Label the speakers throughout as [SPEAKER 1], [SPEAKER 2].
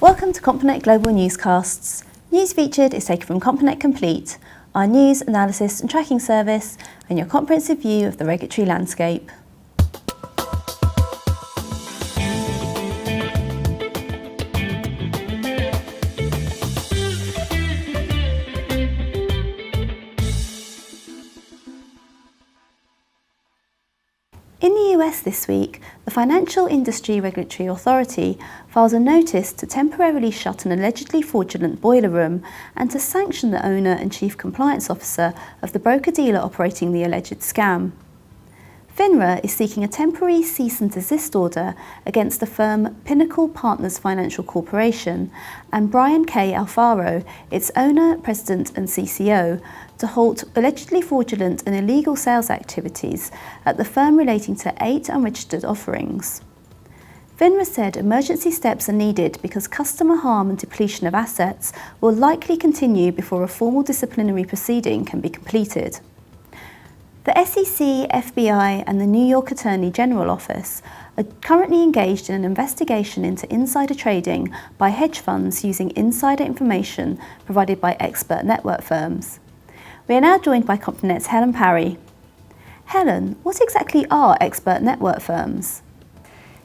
[SPEAKER 1] Welcome to Complinet Global Newscasts. News featured is taken from Complinet Complete, our news, analysis and tracking service, and your comprehensive view of the regulatory landscape. In the US this week, the Financial Industry Regulatory Authority files a notice to temporarily shut an allegedly fraudulent boiler room and to sanction the owner and chief compliance officer of the broker-dealer operating the alleged scam. FINRA is seeking a temporary cease and desist order against the firm Pinnacle Partners Financial Corporation and Brian K. Alfaro, its owner, president and CCO, to halt allegedly fraudulent and illegal sales activities at the firm relating to 8 unregistered offerings. FINRA said emergency steps are needed because customer harm and depletion of assets will likely continue before a formal disciplinary proceeding can be completed. The SEC, FBI and the New York Attorney General Office are currently engaged in an investigation into insider trading by hedge funds using insider information provided by expert network firms. We are now joined by Complinet's Helen Parry. Helen, what exactly are expert network firms?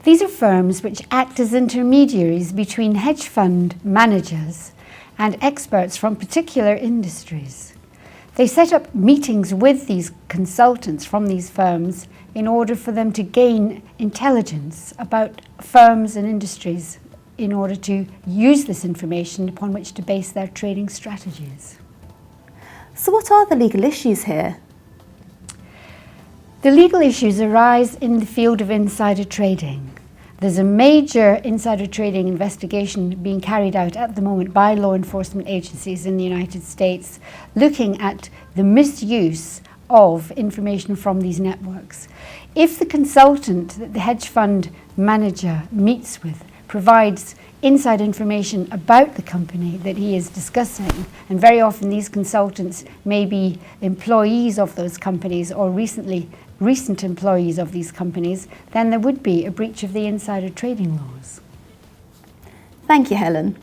[SPEAKER 2] These are firms which act as intermediaries between hedge fund managers and experts from particular industries. They set up meetings with these consultants from these firms in order for them to gain intelligence about firms and industries in order to use this information upon which to base their trading strategies.
[SPEAKER 1] So what are the legal issues here?
[SPEAKER 2] The legal issues arise in the field of insider trading. There's a major insider trading investigation being carried out at the moment by law enforcement agencies in the United States, looking at the misuse of information from these networks. If the consultant that the hedge fund manager meets with provides inside information about the company that he is discussing, and very often these consultants may be employees of those companies or recent employees of these companies, then there would be a breach of the insider trading laws.
[SPEAKER 1] Thank you, Helen.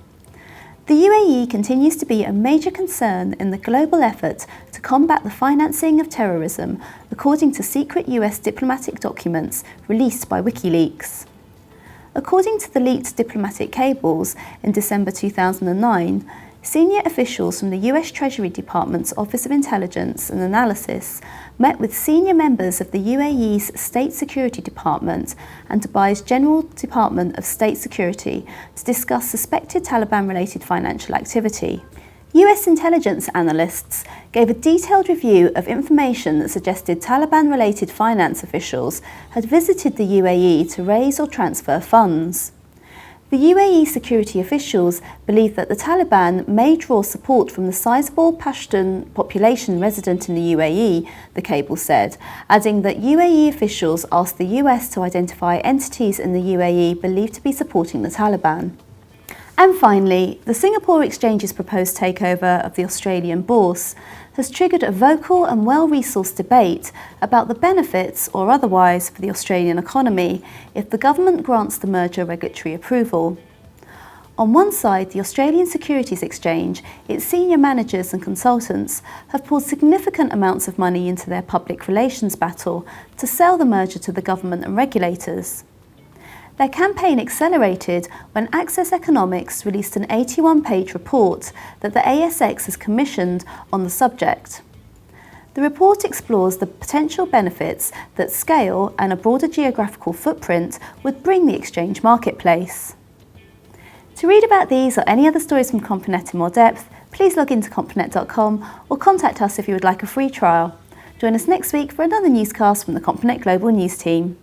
[SPEAKER 1] The UAE continues to be a major concern in the global effort to combat the financing of terrorism, according to secret US diplomatic documents released by WikiLeaks. According to the leaked diplomatic cables in December 2009, senior officials from the US Treasury Department's Office of Intelligence and Analysis met with senior members of the UAE's State Security Department and Dubai's General Department of State Security to discuss suspected Taliban-related financial activity. US intelligence analysts gave a detailed review of information that suggested Taliban-related finance officials had visited the UAE to raise or transfer funds. The UAE security officials believe that the Taliban may draw support from the sizable Pashtun population resident in the UAE, the cable said, adding that UAE officials asked the US to identify entities in the UAE believed to be supporting the Taliban. And finally, the Singapore Exchange's proposed takeover of the Australian bourse has triggered a vocal and well-resourced debate about the benefits or otherwise for the Australian economy if the government grants the merger regulatory approval. On one side, the Australian Securities Exchange, its senior managers and consultants have poured significant amounts of money into their public relations battle to sell the merger to the government and regulators. Their campaign accelerated when Access Economics released an 81-page report that the ASX has commissioned on the subject. The report explores the potential benefits that scale and a broader geographical footprint would bring the exchange marketplace. To read about these or any other stories from Complinet in more depth, please log into complinet.com or contact us if you would like a free trial. Join us next week for another newscast from the Complinet Global News team.